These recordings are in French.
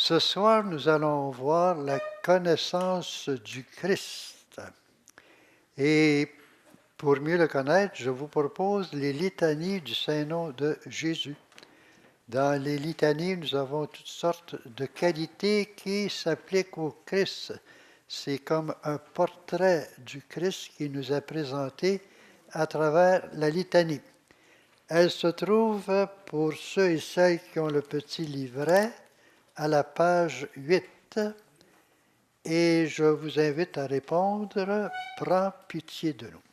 Ce soir, nous allons voir la connaissance du Christ. Et pour mieux le connaître, je vous propose les litanies du Saint-Nom de Jésus. Dans les litanies, nous avons toutes sortes de qualités qui s'appliquent au Christ. C'est comme un portrait du Christ qui nous est présenté à travers la litanie. Elle se trouve, pour ceux et celles qui ont le petit livret, à la page 8, et je vous invite à répondre « Prends pitié de nous ».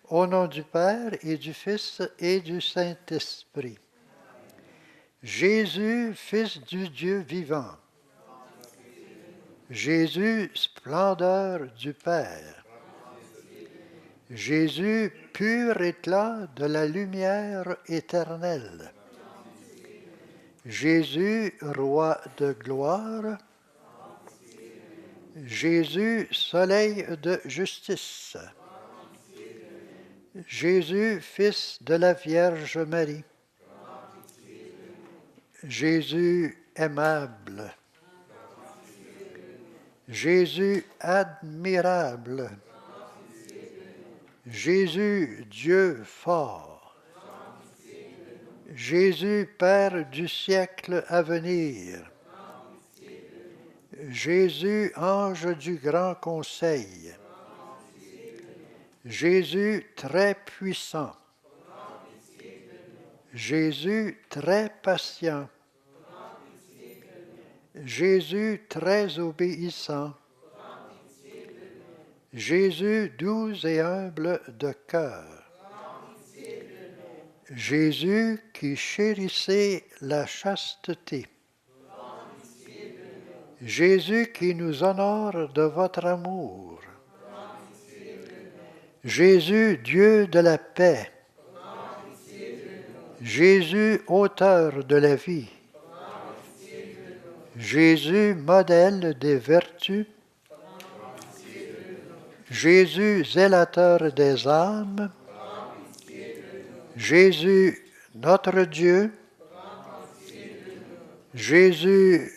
Au nom du Père et du Fils et du Saint-Esprit. Jésus, Fils du Dieu vivant. Jésus, splendeur du Père. Jésus, pur éclat de la lumière éternelle. Jésus, roi de gloire. Jésus, soleil de justice. Jésus, fils de la Vierge Marie. Jésus, aimable. Jésus, admirable. Jésus, Dieu fort. Jésus, Père du siècle à venir. Jésus, ange du grand conseil. Jésus, très puissant. Jésus, très patient. Jésus, très obéissant. Jésus, doux et humble de cœur. Jésus, qui chérissait la chasteté. Jésus, qui nous honore de votre amour. Jésus, Dieu de la paix. Jésus, auteur de la vie. Jésus, modèle des vertus. Jésus, zélateur des âmes. Jésus, notre Dieu. Jésus,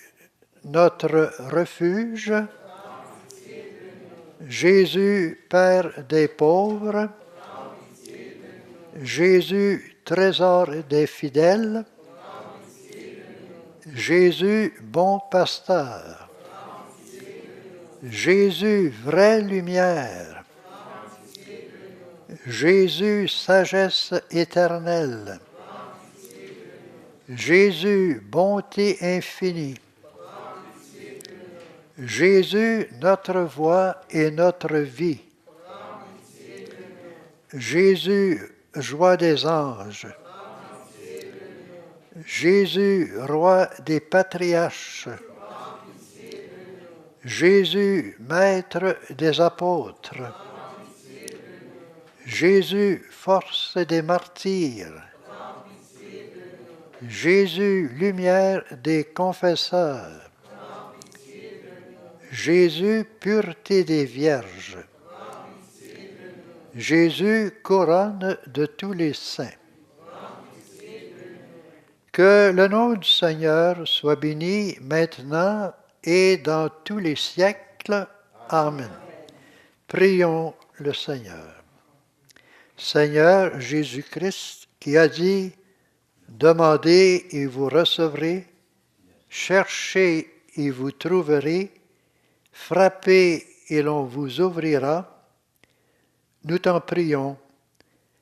notre refuge. Jésus, Père des pauvres. Jésus, trésor des fidèles. Jésus, bon pasteur. Jésus, vraie lumière. Jésus, sagesse éternelle. Jésus, bonté infinie. Jésus, notre voix et notre vie. Jésus, joie des anges. Jésus, roi des patriarches. Jésus, maître des apôtres. Jésus, force des martyrs. Jésus, lumière des confesseurs. Jésus, pureté des vierges. Jésus, couronne de tous les saints. Que le nom du Seigneur soit béni maintenant et dans tous les siècles. Amen. Prions le Seigneur. Seigneur Jésus-Christ, qui a dit « Demandez et vous recevrez, cherchez et vous trouverez, frappez et l'on vous ouvrira », nous t'en prions.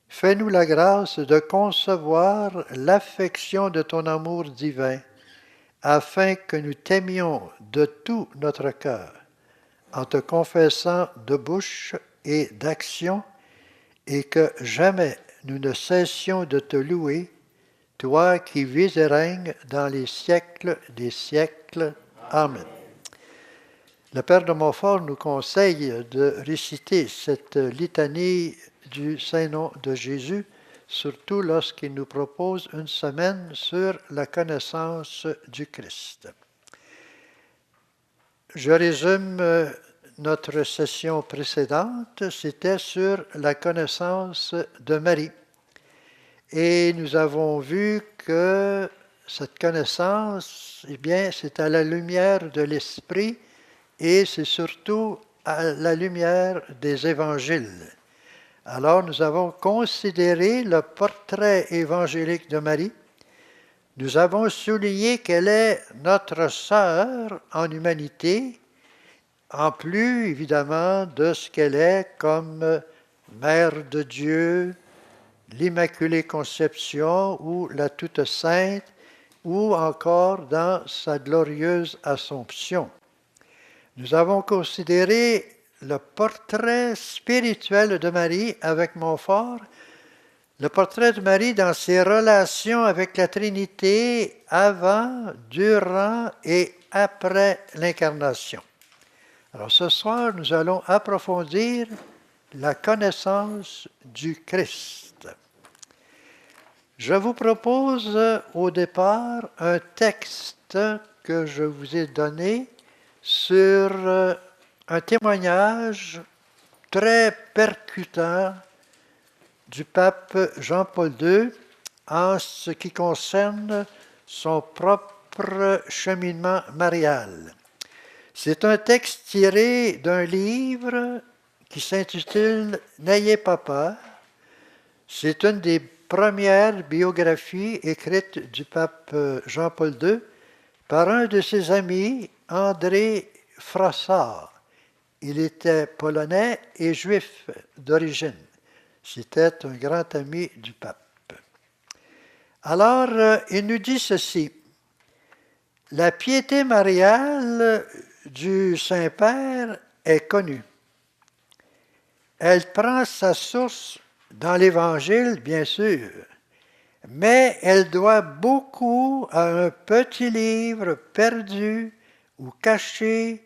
Fais-nous la grâce de concevoir l'affection de ton amour divin, afin que nous t'aimions de tout notre cœur, en te confessant de bouche et d'action, et que jamais nous ne cessions de te louer, toi qui vis et règnes dans les siècles des siècles. Amen. Le Père de Montfort nous conseille de réciter cette litanie du Saint-Nom de Jésus, surtout lorsqu'il nous propose une semaine sur la connaissance du Christ. Je résume notre session précédente, c'était sur la connaissance de Marie. Et nous avons vu que cette connaissance, eh bien, c'est à la lumière de l'Esprit et c'est surtout à la lumière des évangiles. Alors, nous avons considéré le portrait évangélique de Marie. Nous avons souligné qu'elle est notre sœur en humanité, en plus, évidemment, de ce qu'elle est comme Mère de Dieu, l'Immaculée Conception ou la Toute Sainte, ou encore dans sa glorieuse Assomption. Nous avons considéré le portrait spirituel de Marie avec Montfort, le portrait de Marie dans ses relations avec la Trinité avant, durant et après l'incarnation. Alors ce soir, nous allons approfondir la connaissance du Christ. Je vous propose au départ un texte que je vous ai donné sur un témoignage très percutant du pape Jean-Paul II en ce qui concerne son propre cheminement marial. C'est un texte tiré d'un livre qui s'intitule « N'ayez pas peur ». C'est une des premières biographies écrites du pape Jean-Paul II par un de ses amis, André Frossard. Il était polonais et juif d'origine. C'était un grand ami du pape. Alors, il nous dit ceci. La piété mariale du Saint-Père est connue. Elle prend sa source dans l'Évangile, bien sûr, mais elle doit beaucoup à un petit livre perdu ou caché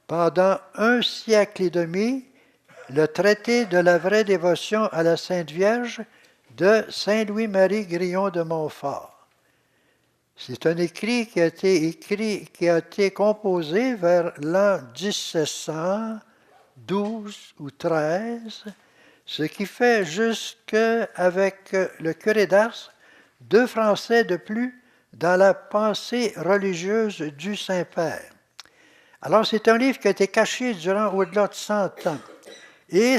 pendant un siècle et demi, le traité de la vraie dévotion à la Sainte Vierge de Saint Louis-Marie Grillon de Montfort. C'est un écrit qui a été composé vers l'an 1712 ou 13, ce qui fait jusqu'avec le curé d'Ars 2 Français de plus dans la pensée religieuse du Saint-Père. Alors, c'est un livre qui a été caché durant au-delà de 100 ans. Et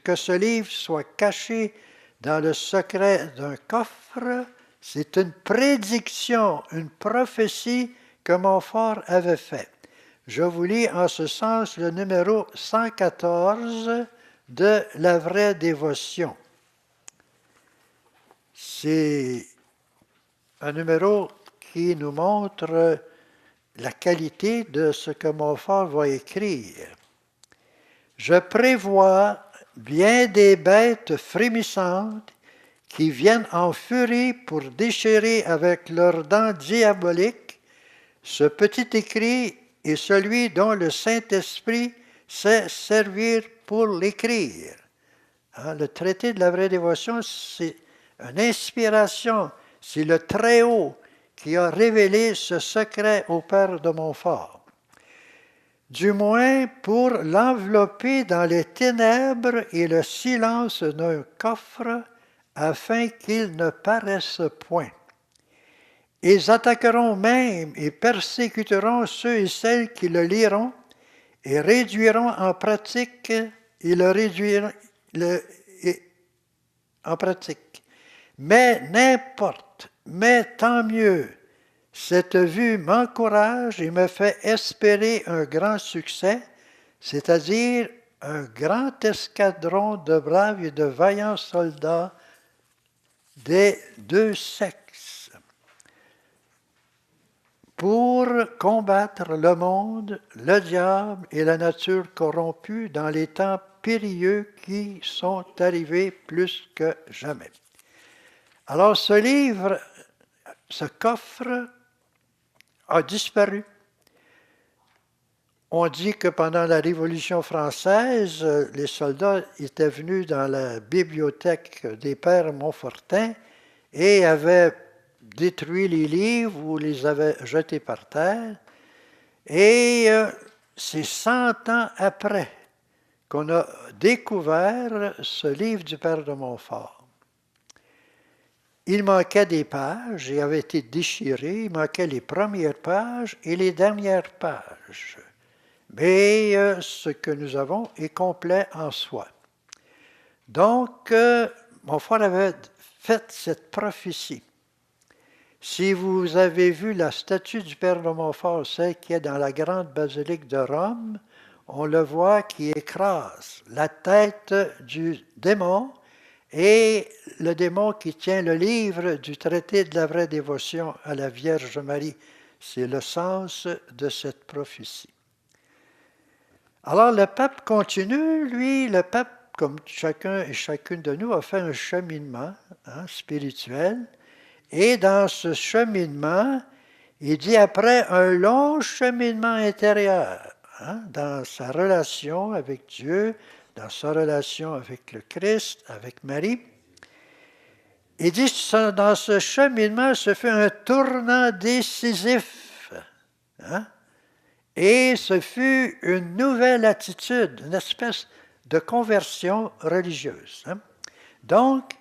que ce livre soit caché dans le secret d'un coffre, c'est une prédiction, une prophétie que Montfort avait faite. Je vous lis en ce sens le numéro 114 de La vraie dévotion. C'est un numéro qui nous montre la qualité de ce que Montfort va écrire. Je prévois bien des bêtes frémissantes qui viennent en furie pour déchirer avec leurs dents diaboliques ce petit écrit est celui dont le Saint-Esprit sait servir pour l'écrire. Le traité de la vraie dévotion, c'est une inspiration, c'est le Très-Haut qui a révélé ce secret au Père de Montfort. Du moins pour l'envelopper dans les ténèbres et le silence d'un coffre, afin qu'il ne paraisse point. Ils attaqueront même et persécuteront ceux et celles qui le liront et réduiront en pratique en pratique. Mais n'importe, mais tant mieux. Cette vue m'encourage et me fait espérer un grand succès, c'est-à-dire un grand escadron de braves et de vaillants soldats des deux sexes pour combattre le monde, le diable et la nature corrompue dans les temps périlleux qui sont arrivés plus que jamais. Alors ce livre, ce coffre a disparu. On dit que pendant la Révolution française, les soldats étaient venus dans la bibliothèque des pères Montfortin et avaient détruit les livres ou les avaient jetés par terre. Et c'est 100 ans après qu'on a découvert ce livre du père de Montfort. il manquait des pages, il avait été déchiré, il manquait les premières pages et les dernières pages. Mais ce que nous avons est complet en soi. Donc, mon frère avait fait cette prophétie. Si vous avez vu la statue du Père de Montfort, celle qui est dans la grande basilique de Rome, on le voit qui écrase la tête du démon et le démon qui tient le livre du traité de la vraie dévotion à la Vierge Marie. C'est le sens de cette prophétie. Alors le pape continue, lui, le pape, comme chacun et chacune de nous, a fait un cheminement spirituel. Et dans ce cheminement, il dit après un long cheminement intérieur, dans sa relation avec Dieu, dans sa relation avec le Christ, avec Marie, il dit que dans ce cheminement se fait un tournant décisif. Et ce fut une nouvelle attitude, une espèce de conversion religieuse. Donc,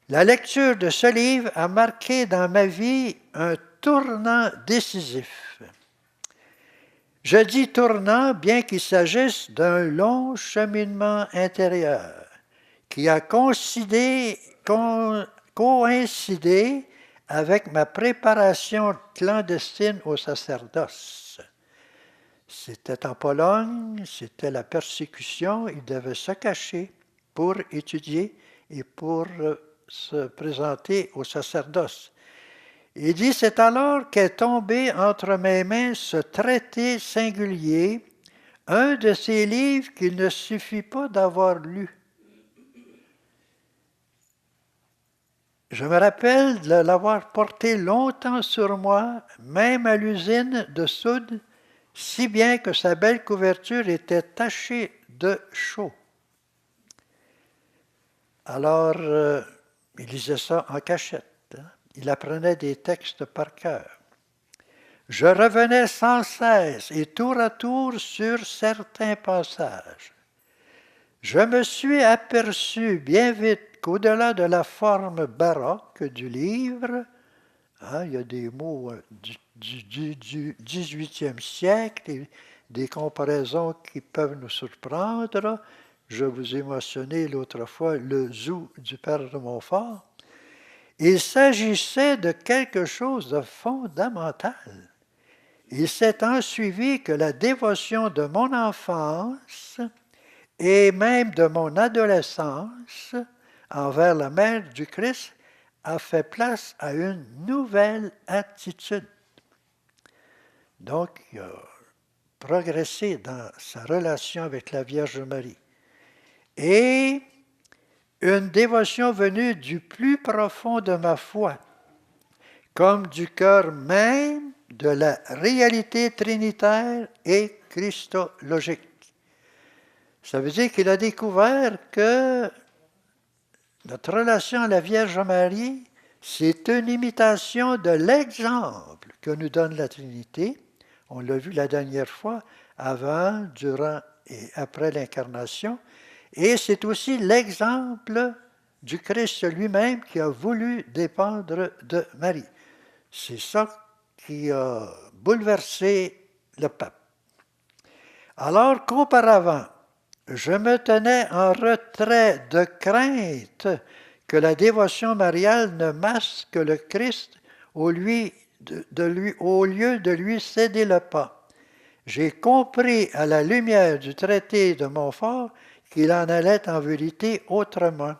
la lecture de ce livre a marqué dans ma vie un tournant décisif. Je dis tournant, bien qu'il s'agisse d'un long cheminement intérieur qui a coïncidé avec ma préparation clandestine au sacerdoce. C'était en Pologne, c'était la persécution, il devait se cacher pour étudier et pour se présenter au sacerdoce. Il dit, c'est alors qu'est tombé entre mes mains ce traité singulier, un de ces livres qu'il ne suffit pas d'avoir lu. Je me rappelle de l'avoir porté longtemps sur moi, même à l'usine de soude, si bien que sa belle couverture était tachée de chaux. Alors, il lisait ça en cachette. Il apprenait des textes par cœur. Je revenais sans cesse et tour à tour sur certains passages. Je me suis aperçu bien vite qu'au-delà de la forme baroque du livre, il y a des mots du 18e siècle, et des comparaisons qui peuvent nous surprendre. Je vous ai mentionné l'autre fois le Zou du Père de Montfort. Il s'agissait de quelque chose de fondamental. Il s'est ensuivi que la dévotion de mon enfance et même de mon adolescence envers la Mère du Christ a fait place à une nouvelle attitude. Donc, il a progressé dans sa relation avec la Vierge Marie. Et une dévotion venue du plus profond de ma foi, comme du cœur même de la réalité trinitaire et christologique. Ça veut dire qu'il a découvert que notre relation à la Vierge Marie, c'est une imitation de l'exemple que nous donne la Trinité. On l'a vu la dernière fois, avant, durant et après l'incarnation. Et c'est aussi l'exemple du Christ lui-même qui a voulu dépendre de Marie. C'est ça qui a bouleversé le pape. Alors qu'auparavant, je me tenais en retrait de crainte que la dévotion mariale ne masque le Christ au lieu de lui céder le pas. J'ai compris à la lumière du traité de Montfort qu'il en allait en vérité autrement.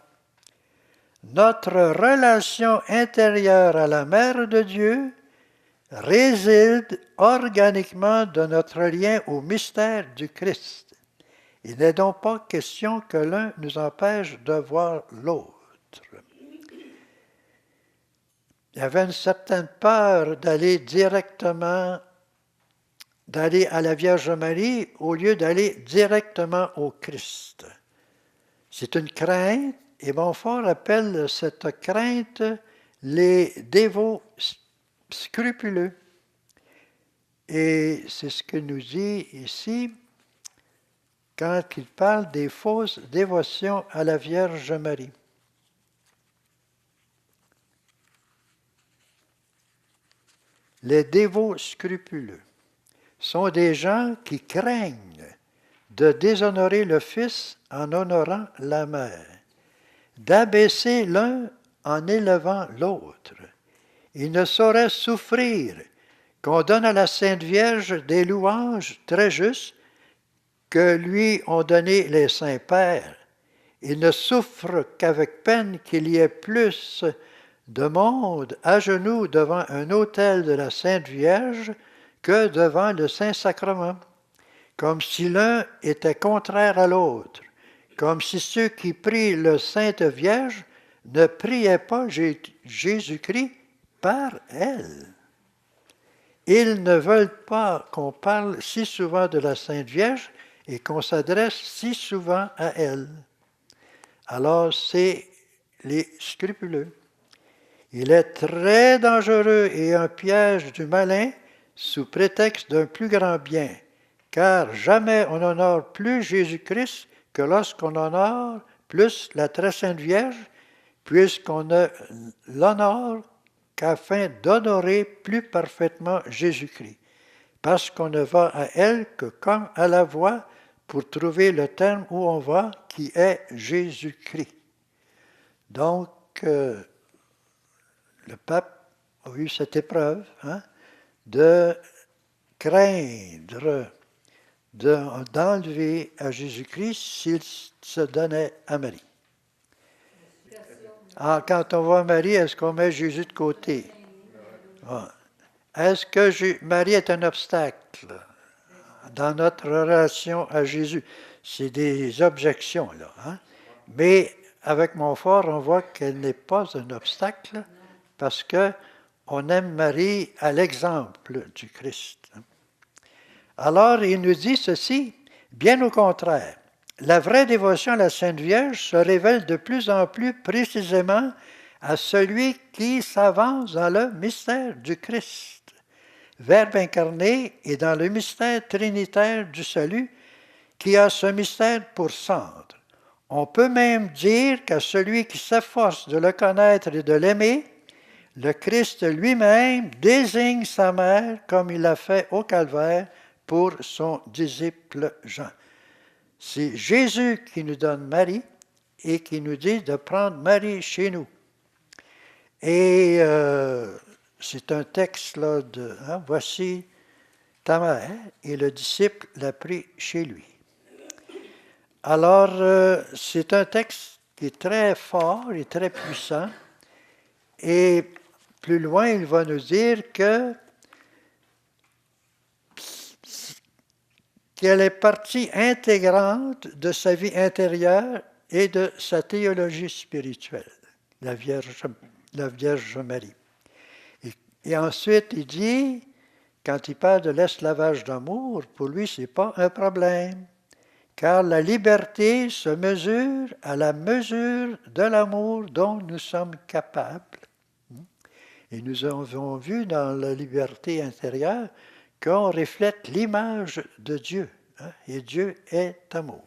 Notre relation intérieure à la Mère de Dieu réside organiquement de notre lien au mystère du Christ. Il n'est donc pas question que l'un nous empêche de voir l'autre. Il y avait une certaine peur d'aller à la Vierge Marie au lieu d'aller directement au Christ. C'est une crainte, et Montfort appelle cette crainte les dévots scrupuleux. Et c'est ce que nous dit ici quand il parle des fausses dévotions à la Vierge Marie. Les dévots scrupuleux sont des gens qui craignent de déshonorer le Fils en honorant la Mère, d'abaisser l'un en élevant l'autre. Ils ne sauraient souffrir qu'on donne à la Sainte Vierge des louanges très justes que lui ont donné les saints pères. Ils ne souffrent qu'avec peine qu'il y ait plus de monde à genoux devant un autel de la Sainte Vierge que devant le Saint-Sacrement, comme si l'un était contraire à l'autre, comme si ceux qui prient le Sainte Vierge ne priaient pas Jésus-Christ par elle. Ils ne veulent pas qu'on parle si souvent de la Sainte Vierge et qu'on s'adresse si souvent à elle. Alors, c'est les scrupuleux. Il est très dangereux et un piège du malin sous prétexte d'un plus grand bien, car jamais on honore plus Jésus-Christ que lorsqu'on honore plus la très sainte Vierge, puisqu'on ne l'honore qu'afin d'honorer plus parfaitement Jésus-Christ, parce qu'on ne va à elle que comme à la voie pour trouver le terme où on va, qui est Jésus-Christ. Donc, le pape a eu cette épreuve de craindre d'enlever à Jésus-Christ s'il se donnait à Marie. Quand on voit Marie, est-ce qu'on met Jésus de côté? Est-ce que Marie est un obstacle dans notre relation à Jésus? C'est des objections, là. Mais avec Montfort, on voit qu'elle n'est pas un obstacle parce qu'on aime Marie à l'exemple du Christ. Alors, il nous dit ceci, bien au contraire. La vraie dévotion à la Sainte Vierge se révèle de plus en plus précisément à celui qui s'avance dans le mystère du Christ, Verbe incarné, et dans le mystère trinitaire du salut, qui a ce mystère pour centre. On peut même dire qu'à celui qui s'efforce de le connaître et de l'aimer, le Christ lui-même désigne sa mère comme il l'a fait au Calvaire pour son disciple Jean. C'est Jésus qui nous donne Marie et qui nous dit de prendre Marie chez nous. Et c'est un texte là de voici ta mère, et le disciple l'a pris chez lui. Alors, c'est un texte qui est très fort et très puissant. Et plus loin, il va nous dire qu'elle est partie intégrante de sa vie intérieure et de sa théologie spirituelle, la Vierge Marie. Et ensuite, il dit, quand il parle de l'esclavage d'amour, pour lui, ce n'est pas un problème, car la liberté se mesure à la mesure de l'amour dont nous sommes capables. Et nous avons vu dans la liberté intérieure qu'on reflète l'image de Dieu, et Dieu est amour.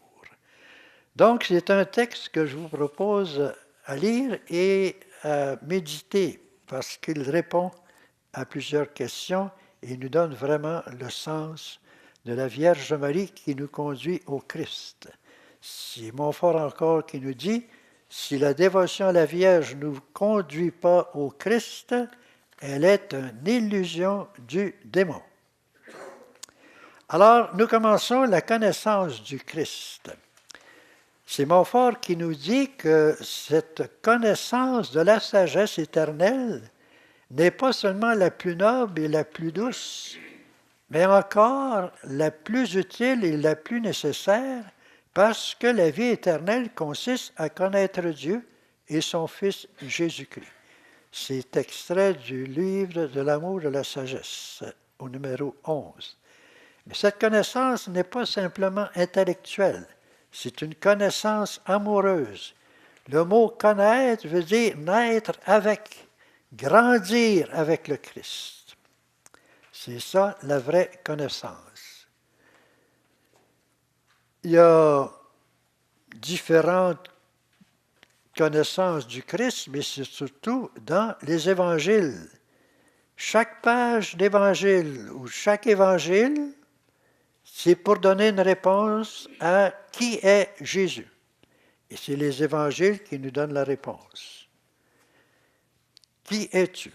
Donc, c'est un texte que je vous propose à lire et à méditer, parce qu'il répond à plusieurs questions et nous donne vraiment le sens de la Vierge Marie qui nous conduit au Christ. C'est Montfort encore qui nous dit, si la dévotion à la Vierge ne nous conduit pas au Christ, elle est une illusion du démon. Alors, nous commençons la connaissance du Christ. C'est Montfort qui nous dit que cette connaissance de la sagesse éternelle n'est pas seulement la plus noble et la plus douce, mais encore la plus utile et la plus nécessaire, parce que la vie éternelle consiste à connaître Dieu et son Fils Jésus-Christ. C'est extrait du livre de l'amour de la sagesse, au numéro 11. Mais cette connaissance n'est pas simplement intellectuelle, c'est une connaissance amoureuse. Le mot « connaître » veut dire naître avec, grandir avec le Christ. C'est ça la vraie connaissance. Il y a différentes connaissances du Christ, mais c'est surtout dans les évangiles. Chaque page d'évangile ou chaque évangile, c'est pour donner une réponse à qui est Jésus. Et c'est les évangiles qui nous donnent la réponse. Qui es-tu?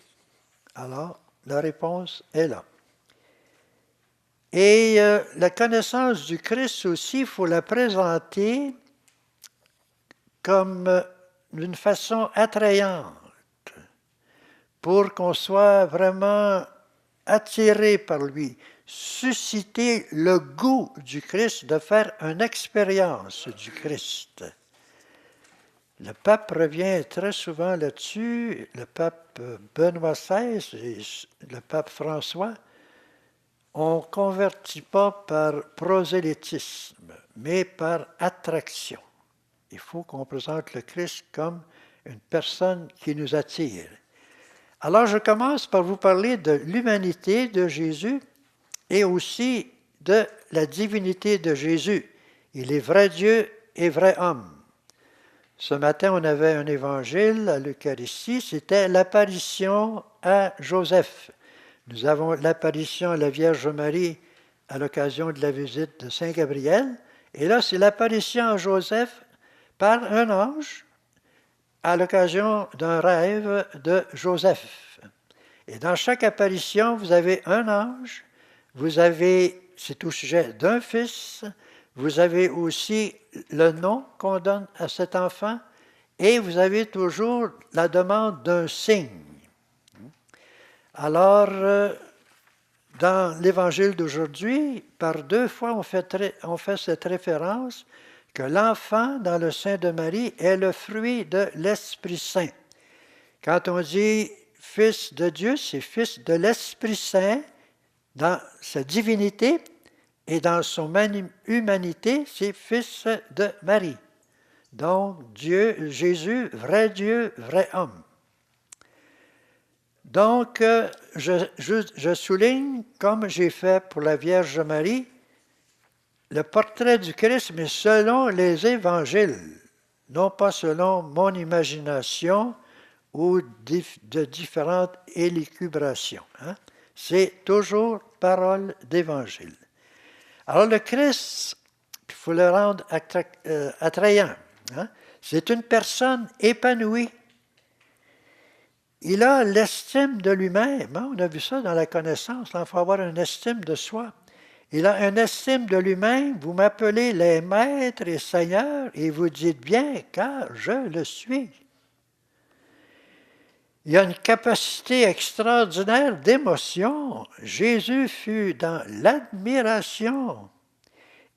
Alors, la réponse est là. Et la connaissance du Christ aussi, il faut la présenter comme d'une façon attrayante pour qu'on soit vraiment attiré par lui, susciter le goût du Christ, de faire une expérience du Christ. Le pape revient très souvent là-dessus, le pape Benoît XVI et le pape François. On ne convertit pas par prosélytisme, mais par attraction. Il faut qu'on présente le Christ comme une personne qui nous attire. Alors, je commence par vous parler de l'humanité de Jésus et aussi de la divinité de Jésus. Il est vrai Dieu et vrai homme. Ce matin, on avait un évangile à l'Eucharistie, c'était l'apparition à Joseph. Nous avons l'apparition à la Vierge Marie à l'occasion de la visite de Saint Gabriel. Et là, c'est l'apparition à Joseph par un ange à l'occasion d'un rêve de Joseph. Et dans chaque apparition, vous avez un ange, c'est au sujet d'un fils, vous avez aussi le nom qu'on donne à cet enfant, et vous avez toujours la demande d'un signe. Alors, dans l'Évangile d'aujourd'hui, par deux fois, on fait cette référence que l'enfant dans le sein de Marie est le fruit de l'Esprit Saint. Quand on dit Fils de Dieu, c'est Fils de l'Esprit Saint dans sa divinité et dans son humanité, c'est Fils de Marie. Donc, Jésus, vrai homme. Donc, je souligne, comme j'ai fait pour la Vierge Marie, le portrait du Christ, mais selon les évangiles, non pas selon mon imagination ou de différentes élucubrations. Hein? C'est toujours parole d'évangile. Alors le Christ, il faut le rendre attrayant. Hein? C'est une personne épanouie. Il a l'estime de lui-même. Hein? On a vu ça dans la connaissance. Il faut avoir une estime de soi. Il a une estime de lui-même. Vous m'appelez les maîtres et seigneurs et vous dites bien, car je le suis. Il y a une capacité extraordinaire d'émotion. Jésus fut dans l'admiration.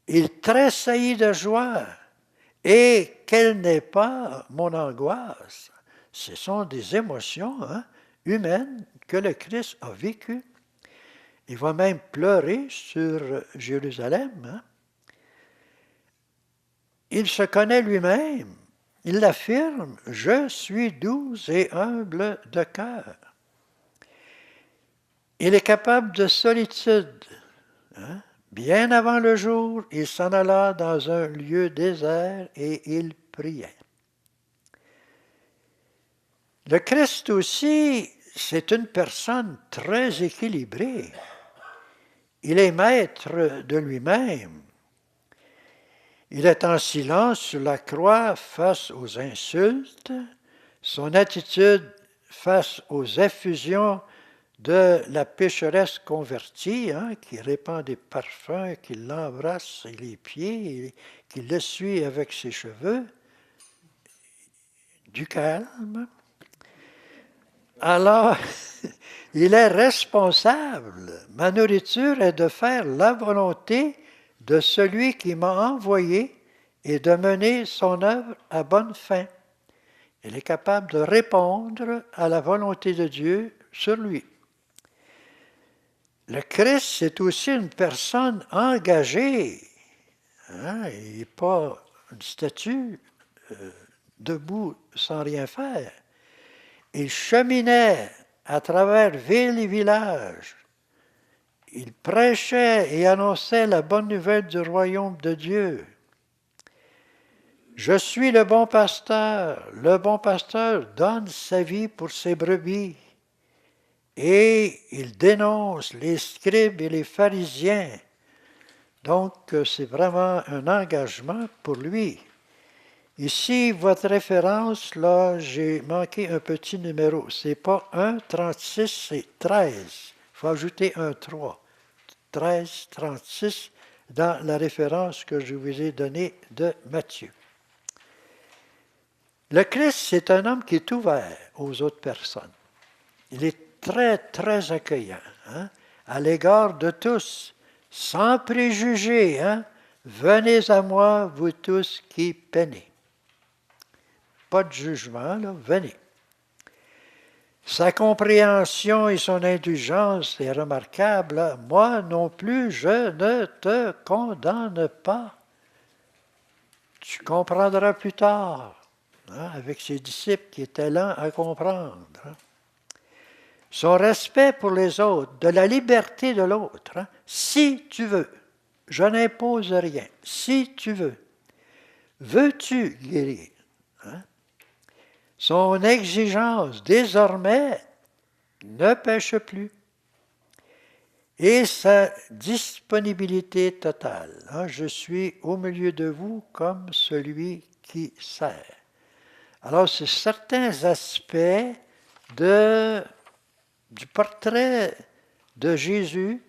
Il tressaillit de joie. Et quelle n'est pas mon angoisse? Ce sont des émotions humaines que le Christ a vécues. Il va même pleurer sur Jérusalem. Hein? Il se connaît lui-même. Il l'affirme, « Je suis doux et humble de cœur ». Il est capable de solitude. Hein? Bien avant le jour, il s'en alla dans un lieu désert et il priait. Le Christ aussi, c'est une personne très équilibrée. Il est maître de lui-même. Il est en silence sur la croix face aux insultes. Son attitude face aux effusions de la pécheresse convertie, qui répand des parfums, qui l'embrasse les pieds, qui l'essuie avec ses cheveux, du calme. Alors, il est responsable. Ma nourriture est de faire la volonté de celui qui m'a envoyé et de mener son œuvre à bonne fin. Il est capable de répondre à la volonté de Dieu sur lui. Le Christ, c'est aussi une personne engagée. Il n'est pas une statue debout sans rien faire. Il cheminait à travers villes et villages. Il prêchait et annonçait la bonne nouvelle du royaume de Dieu. Je suis le bon pasteur. Le bon pasteur donne sa vie pour ses brebis. et il dénonce les scribes et les pharisiens. Donc, c'est vraiment un engagement pour lui. Ici, votre référence, là, j'ai manqué un petit numéro. Ce n'est pas 1, 36, c'est 13. Il faut ajouter un 3. 13, 36 dans la référence que je vous ai donnée de Matthieu. Le Christ, c'est un homme qui est ouvert aux autres personnes. Il est très, très accueillant à l'égard de tous, sans préjugés. Venez à moi, vous tous qui peinez. Pas de jugement, là, venez. Sa compréhension et son indulgence est remarquable. Là. Moi non plus, je ne te condamne pas. Tu comprendras plus tard, avec ses disciples qui étaient lents à comprendre. Son respect pour les autres, de la liberté de l'autre. Si tu veux, je n'impose rien. Si tu veux, veux-tu guérir? Son exigence, désormais, ne pêche plus. Et sa disponibilité totale. Je suis au milieu de vous comme celui qui sert. Alors, c'est certains aspects du portrait de Jésus,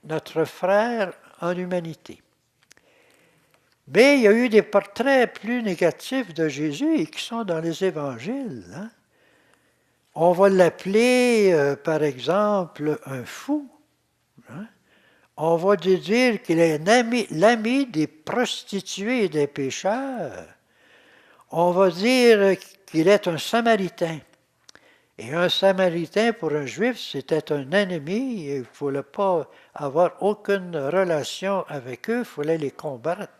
notre frère en humanité. Mais il y a eu des portraits plus négatifs de Jésus et qui sont dans les évangiles. On va l'appeler, par exemple, un fou. On va dire qu'il est l'ami des prostituées et des pécheurs. On va dire qu'il est un Samaritain. Et un Samaritain, pour un Juif, c'était un ennemi. Il ne fallait pas avoir aucune relation avec eux. Il fallait les combattre.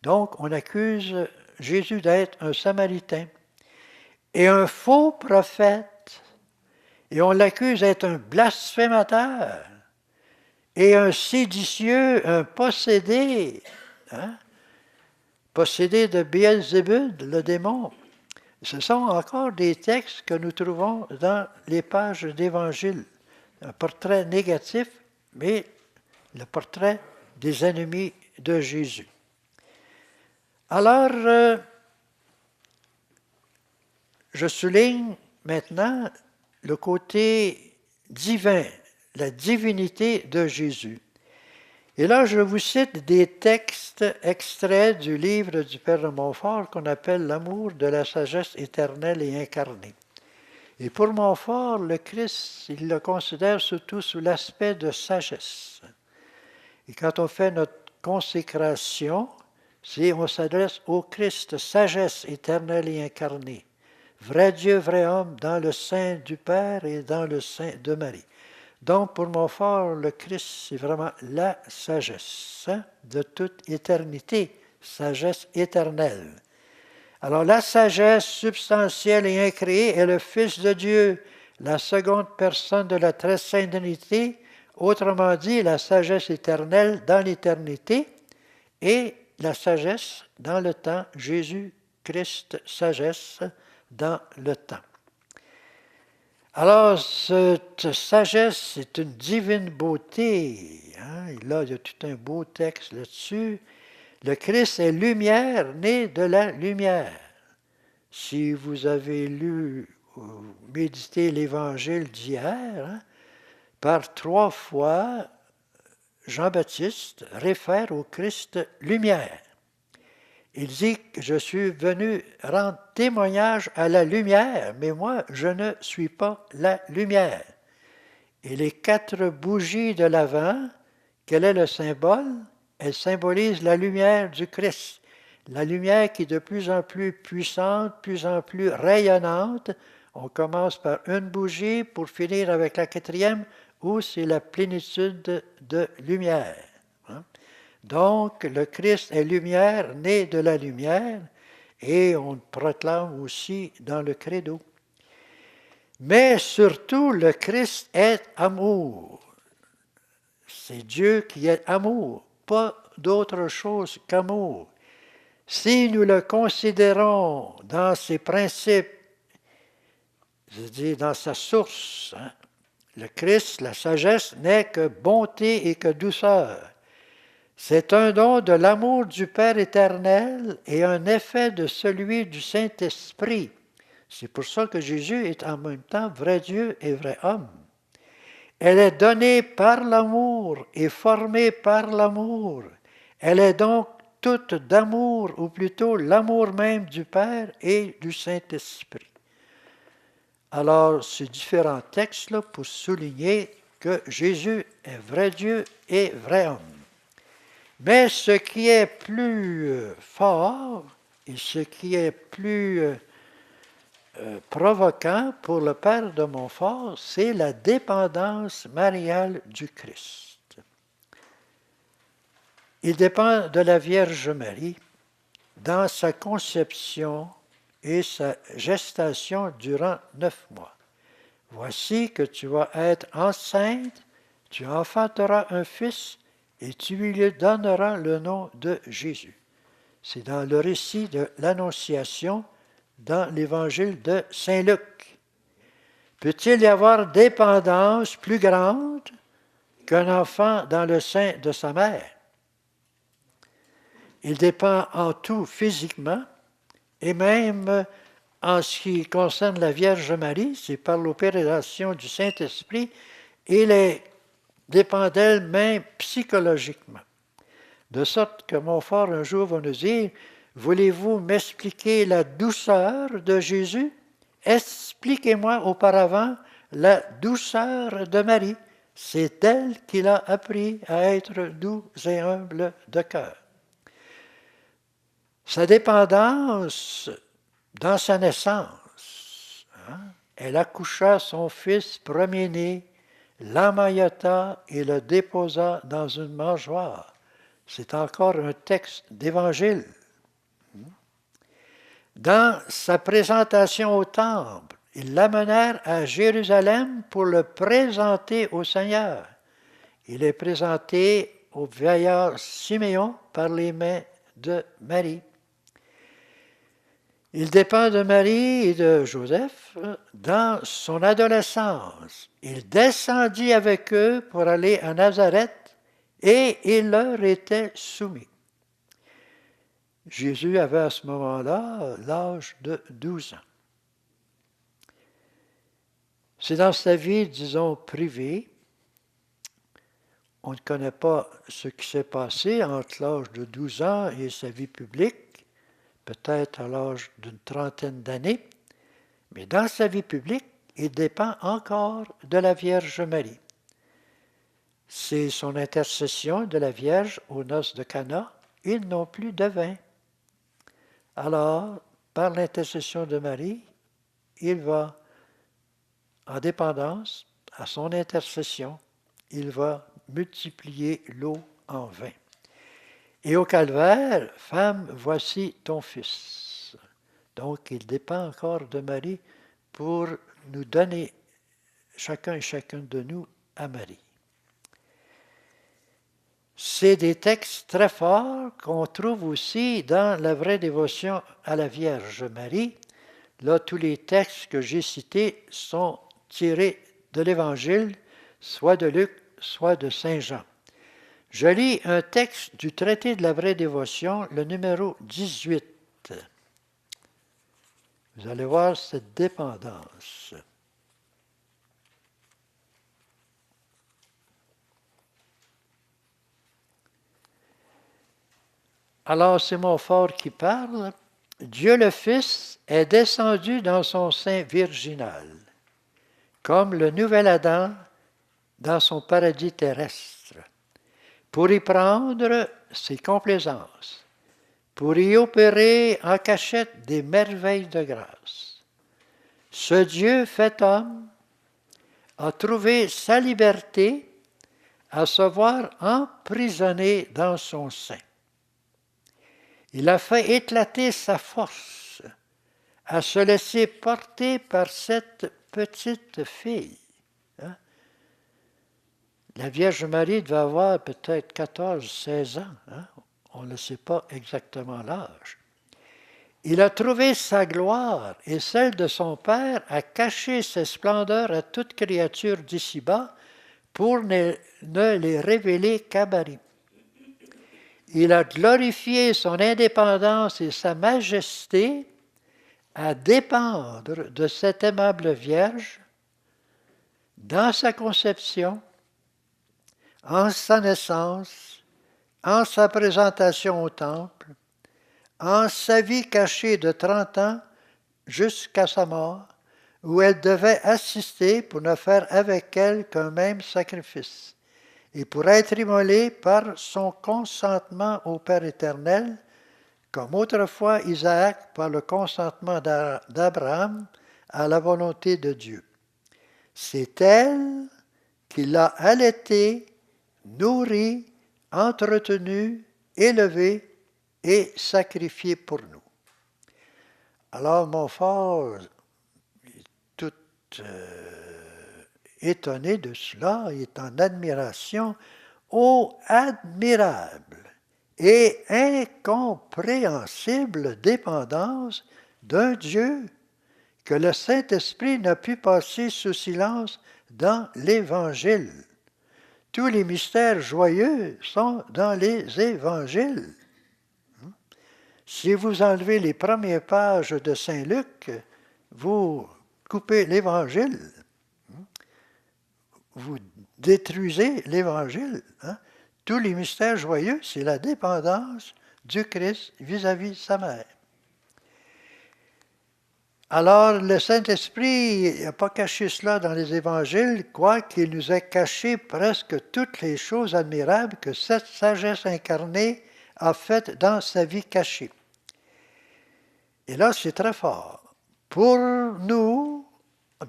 Donc, on accuse Jésus d'être un Samaritain. Et un faux prophète. Et on l'accuse d'être un blasphémateur. Et un séditieux, un possédé. Possédé de Béelzébul, le démon. Ce sont encore des textes que nous trouvons dans les pages d'Évangile. Un portrait négatif, mais le portrait des ennemis de Jésus. Alors, je souligne maintenant le côté divin, la divinité de Jésus. Et là, je vous cite des textes extraits du livre du Père de Montfort qu'on appelle « L'amour de la sagesse éternelle et incarnée ». Et pour Montfort, le Christ, il le considère surtout sous l'aspect de sagesse. Et quand on fait notre consécration, on s'adresse au Christ, sagesse éternelle et incarnée. Vrai Dieu, vrai homme, dans le sein du Père et dans le sein de Marie. Donc, pour Montfort, le Christ, c'est vraiment la sagesse de toute éternité, sagesse éternelle. Alors, la sagesse substantielle et incréée est le Fils de Dieu, la seconde personne de la très sainte Trinité, autrement dit, la sagesse éternelle dans l'éternité et la sagesse dans le temps, Jésus-Christ, sagesse dans le temps. Alors, cette sagesse, c'est une divine beauté. Et là, il y a tout un beau texte là-dessus. Le Christ est lumière, né de la lumière. Si vous avez lu ou médité l'Évangile d'hier, par 3 fois, Jean-Baptiste réfère au Christ lumière. Il dit que je suis venu rendre témoignage à la lumière, mais moi, je ne suis pas la lumière. Et les 4 bougies de l'Avent, quel est le symbole? Elles symbolisent la lumière du Christ. La lumière qui est de plus en plus puissante, de plus en plus rayonnante. On commence par une bougie pour finir avec la 4e, où c'est la plénitude de lumière. Donc, le Christ est lumière, né de la lumière, et on le proclame aussi dans le credo. Mais surtout, le Christ est amour. C'est Dieu qui est amour, pas d'autre chose qu'amour. Si nous le considérons dans ses principes Je dis dans sa source. Hein. Le Christ, la sagesse, n'est que bonté et que douceur. C'est un don de l'amour du Père éternel et un effet de celui du Saint-Esprit. C'est pour ça que Jésus est en même temps vrai Dieu et vrai homme. Elle est donnée par l'amour et formée par l'amour. Elle est donc toute d'amour, ou plutôt l'amour même du Père et du Saint-Esprit. Alors, ces différents textes-là pour souligner que Jésus est vrai Dieu et vrai homme. Mais ce qui est plus fort et ce qui est plus provoquant pour le Père de Montfort, c'est la dépendance mariale du Christ. Il dépend de la Vierge Marie dans sa conception et sa gestation durant 9 mois. Voici que tu vas être enceinte, tu enfanteras un fils et tu lui donneras le nom de Jésus. C'est dans le récit de l'Annonciation dans l'Évangile de Saint Luc. Peut-il y avoir dépendance plus grande qu'un enfant dans le sein de sa mère? Il dépend en tout physiquement et même en ce qui concerne la Vierge Marie, c'est par l'opération du Saint-Esprit, il dépend d'elle même psychologiquement. De sorte que Montfort un jour va nous dire, voulez-vous m'expliquer la douceur de Jésus? Expliquez-moi auparavant la douceur de Marie. C'est elle qui l'a appris à être doux et humble de cœur. Sa dépendance dans sa naissance, elle accoucha son fils premier-né, l'emmaillota et le déposa dans une mangeoire. C'est encore un texte d'évangile. Dans sa présentation au temple, ils l'amenèrent à Jérusalem pour le présenter au Seigneur. Il est présenté au vieillard Siméon par les mains de Marie. Il dépend de Marie et de Joseph dans son adolescence. Il descendit avec eux pour aller à Nazareth et il leur était soumis. Jésus avait à ce moment-là l'âge de 12 ans. C'est dans sa vie, disons, privée. On ne connaît pas ce qui s'est passé entre l'âge de 12 ans et sa vie publique, peut-être à l'âge d'une trentaine d'années, mais dans sa vie publique, il dépend encore de la Vierge Marie. C'est son intercession de la Vierge aux noces de Cana, ils n'ont plus de vin. Alors, par l'intercession de Marie, il va, en dépendance à son intercession, il va multiplier l'eau en vin. Et au calvaire, femme, voici ton fils. Donc, il dépend encore de Marie pour nous donner, chacun et chacune de nous, à Marie. C'est des textes très forts qu'on trouve aussi dans la vraie dévotion à la Vierge Marie. Là, tous les textes que j'ai cités sont tirés de l'Évangile, soit de Luc, soit de Saint Jean. Je lis un texte du traité de la vraie dévotion, le numéro 18. Vous allez voir cette dépendance. Alors, c'est Montfort qui parle. Dieu le Fils est descendu dans son sein virginal, comme le nouvel Adam dans son paradis terrestre, pour y prendre ses complaisances, pour y opérer en cachette des merveilles de grâce. Ce Dieu fait homme a trouvé sa liberté à se voir emprisonné dans son sein. Il a fait éclater sa force à se laisser porter par cette petite fille. La Vierge Marie devait avoir peut-être 14, 16 ans. On ne sait pas exactement l'âge. Il a trouvé sa gloire et celle de son Père, a caché ses splendeurs à toute créature d'ici-bas pour ne les révéler qu'à Marie. Il a glorifié son indépendance et sa majesté à dépendre de cette aimable Vierge dans sa conception, en sa naissance, en sa présentation au temple, en sa vie cachée de 30 ans jusqu'à sa mort, où elle devait assister pour ne faire avec elle qu'un même sacrifice, et pour être immolée par son consentement au Père éternel, comme autrefois Isaac par le consentement d'Abraham à la volonté de Dieu. C'est elle qui l'a allaité, nourri, entretenu, élevé et sacrifié pour nous. Alors Montfort est tout étonné de cela, il est en admiration. Ô admirable et incompréhensible dépendance d'un Dieu que le Saint-Esprit n'a pu passer sous silence dans l'Évangile. Tous les mystères joyeux sont dans les Évangiles. Si vous enlevez les premières pages de Saint Luc, vous coupez l'Évangile. Vous détruisez l'Évangile. Tous les mystères joyeux, c'est la dépendance du Christ vis-à-vis de sa mère. Alors, le Saint-Esprit n'a pas caché cela dans les Évangiles, quoiqu'il nous ait caché presque toutes les choses admirables que cette sagesse incarnée a faites dans sa vie cachée. Et là, c'est très fort. Pour nous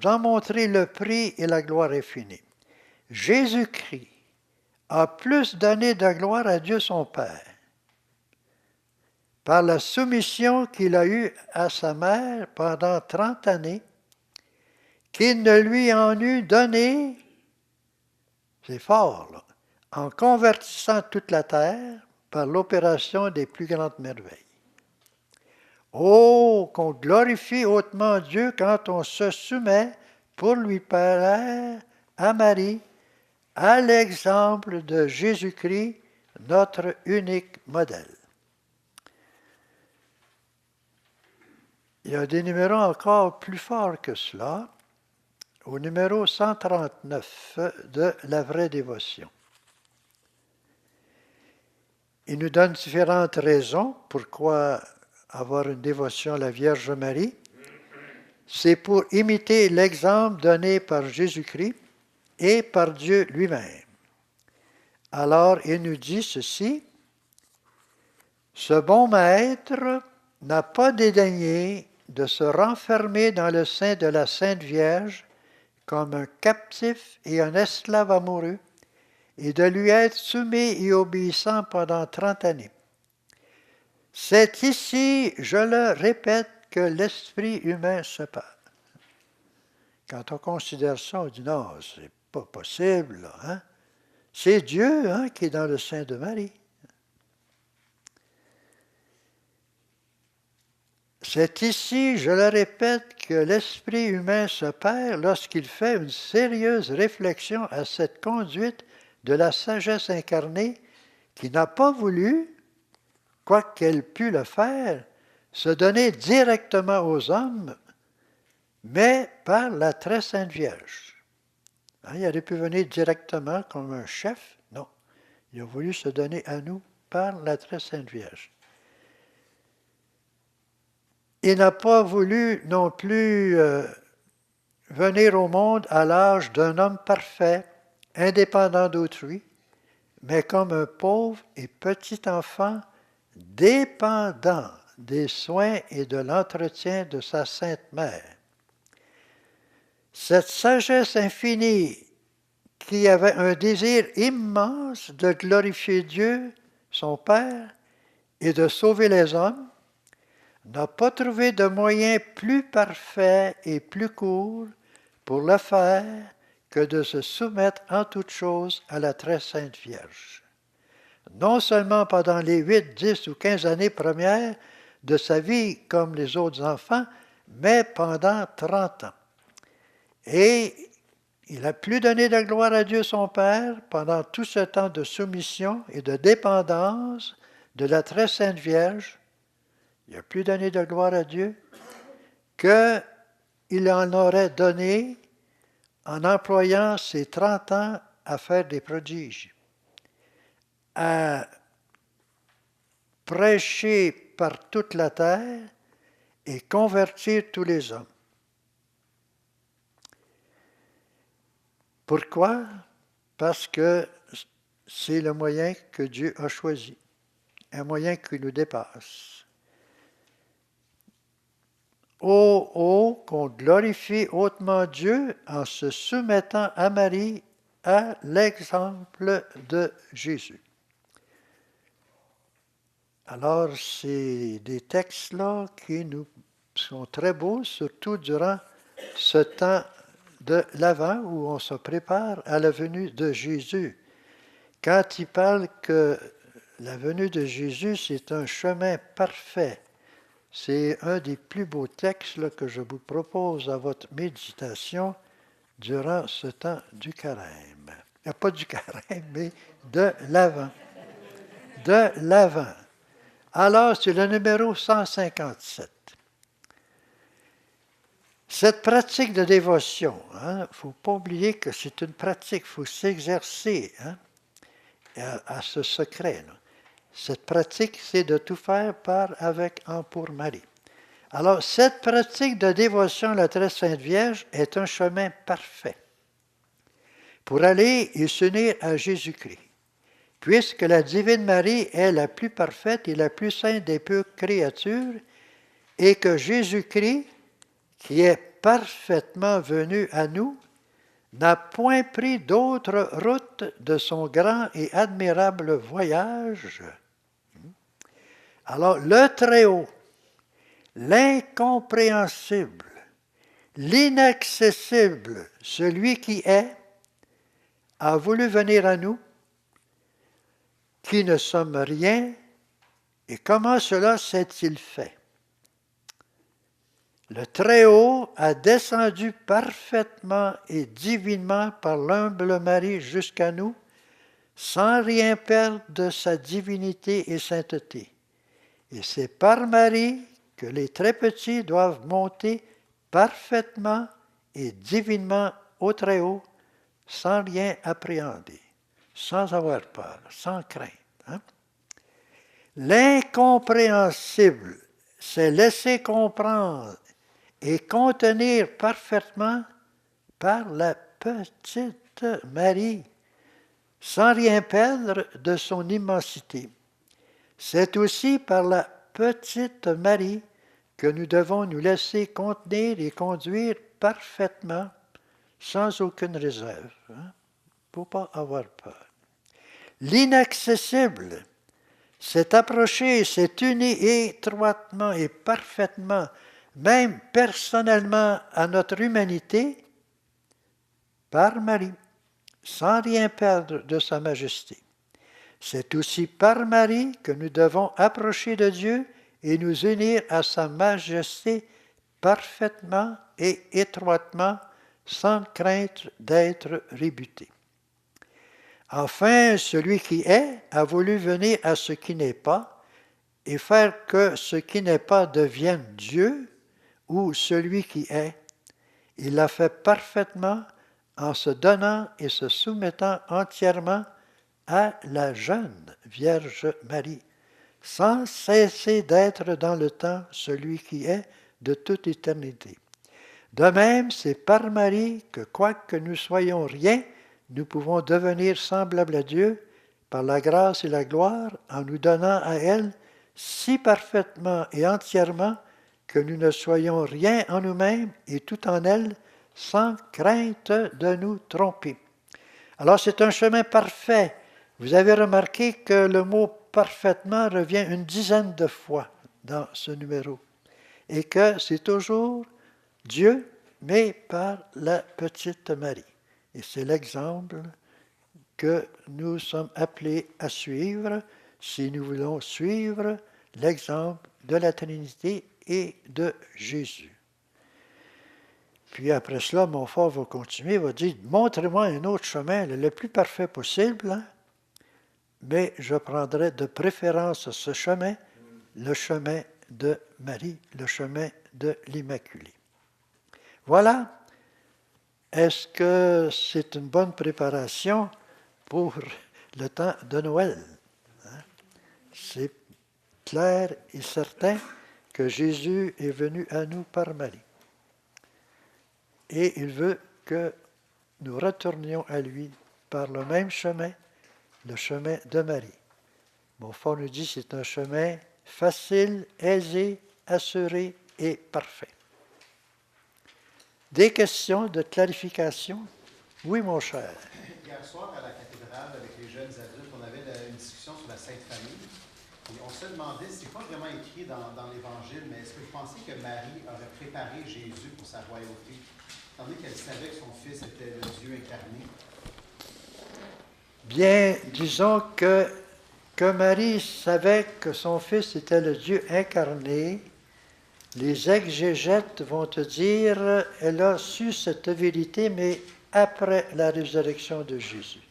en montrer le prix et la gloire infinie. Jésus-Christ a plus donné de gloire à Dieu son Père par la soumission qu'il a eue à sa mère pendant 30 années, qu'il ne lui en eût donné, c'est fort, là, en convertissant toute la terre par l'opération des plus grandes merveilles. Oh, qu'on glorifie hautement Dieu quand on se soumet pour lui plaire à Marie, à l'exemple de Jésus-Christ, notre unique modèle. Il y a des numéros encore plus forts que cela, au numéro 139 de la vraie dévotion. Il nous donne différentes raisons pourquoi avoir une dévotion à la Vierge Marie. C'est pour imiter l'exemple donné par Jésus-Christ et par Dieu lui-même. Alors, il nous dit ceci, « Ce bon maître n'a pas dédaigné de se renfermer dans le sein de la Sainte Vierge comme un captif et un esclave amoureux, et de lui être soumis et obéissant pendant 30 années. C'est ici, je le répète, que l'esprit humain se perd. » Quand on considère ça, on dit non, c'est pas possible. Là, hein? C'est Dieu qui est dans le sein de Marie. C'est ici, je le répète, que l'esprit humain se perd lorsqu'il fait une sérieuse réflexion à cette conduite de la sagesse incarnée qui n'a pas voulu, quoiqu'elle pût le faire, se donner directement aux hommes, mais par la très sainte Vierge. Il aurait pu venir directement comme un chef, non. Il a voulu se donner à nous par la très sainte Vierge. Il n'a pas voulu non plus venir au monde à l'âge d'un homme parfait, indépendant d'autrui, mais comme un pauvre et petit enfant dépendant des soins et de l'entretien de sa sainte mère. Cette sagesse infinie qui avait un désir immense de glorifier Dieu, son Père, et de sauver les hommes, n'a pas trouvé de moyen plus parfait et plus court pour le faire que de se soumettre en toutes choses à la très sainte Vierge. Non seulement pendant les 8, 10 ou 15 années premières de sa vie comme les autres enfants, mais pendant 30 ans. Et il n'a plus donné de gloire à Dieu son Père pendant tout ce temps de soumission et de dépendance de la très sainte Vierge. Il n'a plus donné de gloire à Dieu qu'il en aurait donné en employant ses 30 ans à faire des prodiges, à prêcher par toute la terre et convertir tous les hommes. Pourquoi? Parce que c'est le moyen que Dieu a choisi, un moyen qui nous dépasse. Oh, qu'on glorifie hautement Dieu en se soumettant à Marie à l'exemple de Jésus. Alors, c'est des textes-là qui nous sont très beaux, surtout durant ce temps de l'Avent où on se prépare à la venue de Jésus. Quand il parle que la venue de Jésus, c'est un chemin parfait, c'est un des plus beaux textes là, que je vous propose à votre méditation durant ce temps du carême. Pas du carême, mais de l'Avent. De l'Avent. Alors, c'est le numéro 157. Cette pratique de dévotion, il ne faut pas oublier que c'est une pratique, il faut s'exercer à ce secret. Là. Cette pratique, c'est de tout faire par, avec, en, pour Marie. Alors, cette pratique de dévotion à la très sainte Vierge est un chemin parfait pour aller et s'unir à Jésus-Christ, puisque la divine Marie est la plus parfaite et la plus sainte des pures créatures, et que Jésus-Christ, qui est parfaitement venu à nous, n'a point pris d'autre route de son grand et admirable voyage. Alors, le Très-Haut, l'incompréhensible, l'inaccessible, celui qui est, a voulu venir à nous, qui ne sommes rien, et comment cela s'est-il fait? Le Très-Haut a descendu parfaitement et divinement par l'humble Marie jusqu'à nous, sans rien perdre de sa divinité et sainteté. Et c'est par Marie que les très petits doivent monter parfaitement et divinement au Très-Haut, sans rien appréhender, sans avoir peur, sans crainte. L'incompréhensible s'est laissé comprendre et contenir parfaitement par la petite Marie, sans rien perdre de son immensité. C'est aussi par la petite Marie que nous devons nous laisser contenir et conduire parfaitement, sans aucune réserve. Il ne faut pas avoir peur. L'inaccessible s'est approché, s'est uni étroitement et parfaitement, même personnellement à notre humanité, par Marie, sans rien perdre de sa majesté. C'est aussi par Marie que nous devons approcher de Dieu et nous unir à sa majesté parfaitement et étroitement, sans crainte d'être rebuté. Enfin, celui qui est a voulu venir à ce qui n'est pas et faire que ce qui n'est pas devienne Dieu ou celui qui est. Il l'a fait parfaitement en se donnant et se soumettant entièrement à la jeune Vierge Marie, sans cesser d'être dans le temps celui qui est de toute éternité. De même, c'est par Marie que, quoique nous soyons rien, nous pouvons devenir semblables à Dieu par la grâce et la gloire en nous donnant à elle si parfaitement et entièrement que nous ne soyons rien en nous-mêmes et tout en elle, sans crainte de nous tromper. Alors c'est un chemin parfait. Vous avez remarqué que le mot parfaitement revient une dizaine de fois dans ce numéro et que c'est toujours Dieu, mais par la petite Marie. Et c'est l'exemple que nous sommes appelés à suivre si nous voulons suivre l'exemple de la Trinité et de Jésus. Puis après cela, Montfort va continuer, il va dire, montrez-moi un autre chemin, le plus parfait possible, hein, mais je prendrai de préférence ce chemin, le chemin de Marie, le chemin de l'Immaculée. Voilà. Est-ce que c'est une bonne préparation pour le temps de Noël? Hein? C'est clair et certain que Jésus est venu à nous par Marie. Et il veut que nous retournions à lui par le même chemin, le chemin de Marie. Montfort nous dit que c'est un chemin facile, aisé, assuré et parfait. Des questions de clarification? Oui, mon cher. Hier soir, à la cathédrale, avec les jeunes adultes, on avait une discussion sur la Sainte Famille. Et on se demandait, c'est pas vraiment écrit dans l'Évangile, mais est-ce que vous pensez que Marie aurait préparé Jésus pour sa royauté, étant donné qu'elle savait que son Fils était le Dieu incarné? Bien, disons que Marie savait que son Fils était le Dieu incarné. Les exégètes vont te dire, elle a su cette vérité, mais après la résurrection de Jésus,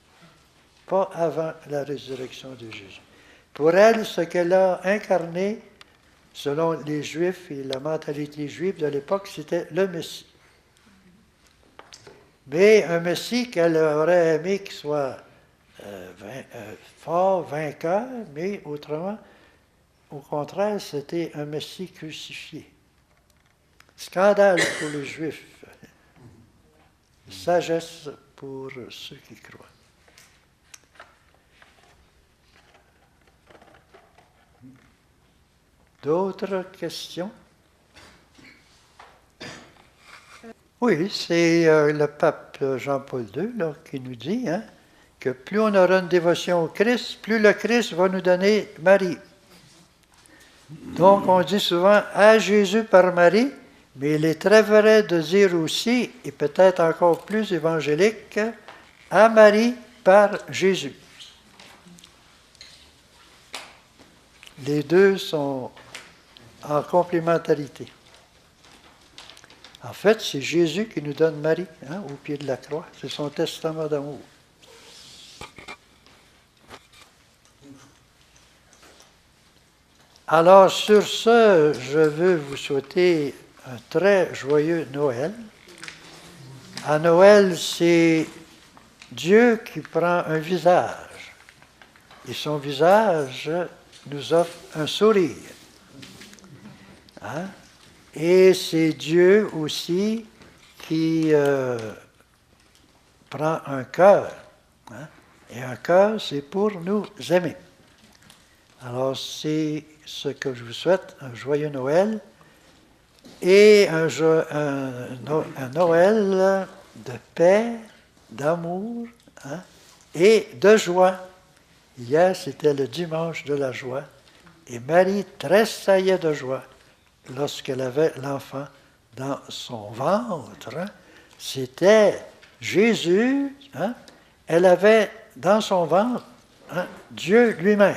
pas avant la résurrection de Jésus. Pour elle, ce qu'elle a incarné, selon les Juifs et la mentalité juive de l'époque, c'était le Messie. Mais un Messie qu'elle aurait aimé qu'il soit fort, vainqueur, mais autrement, au contraire, c'était un Messie crucifié. Scandale pour les Juifs, sagesse pour ceux qui croient. D'autres questions? Oui, c'est le pape Jean-Paul II là, qui nous dit que plus on aura une dévotion au Christ, plus le Christ va nous donner Marie. Donc on dit souvent à Jésus par Marie, mais il est très vrai de dire aussi, et peut-être encore plus évangélique, à Marie par Jésus. Les deux sont en complémentarité. En fait, c'est Jésus qui nous donne Marie au pied de la croix. C'est son testament d'amour. Alors, sur ce, je veux vous souhaiter un très joyeux Noël. À Noël, c'est Dieu qui prend un visage. Et son visage nous offre un sourire. Et c'est Dieu aussi qui prend un cœur. Et un cœur, c'est pour nous aimer. Alors, c'est ce que je vous souhaite, un joyeux Noël et un Noël de paix, d'amour et de joie. Hier, c'était le dimanche de la joie et Marie tressaillait de joie lorsqu'elle avait l'enfant dans son ventre. C'était Jésus, elle avait dans son ventre Dieu lui-même.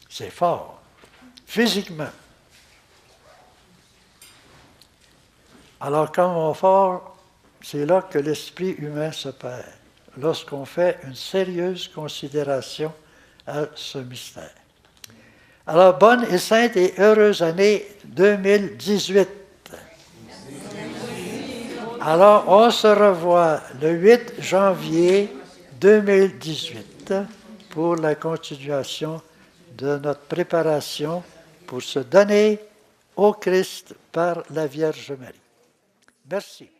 C'est fort, physiquement. Alors, comme Montfort, c'est là que l'esprit humain se perd, lorsqu'on fait une sérieuse considération à ce mystère. Alors, bonne et sainte et heureuse année 2018. Alors, on se revoit le 8 janvier 2018 pour la continuation de notre préparation pour se donner au Christ par la Vierge Marie. Merci.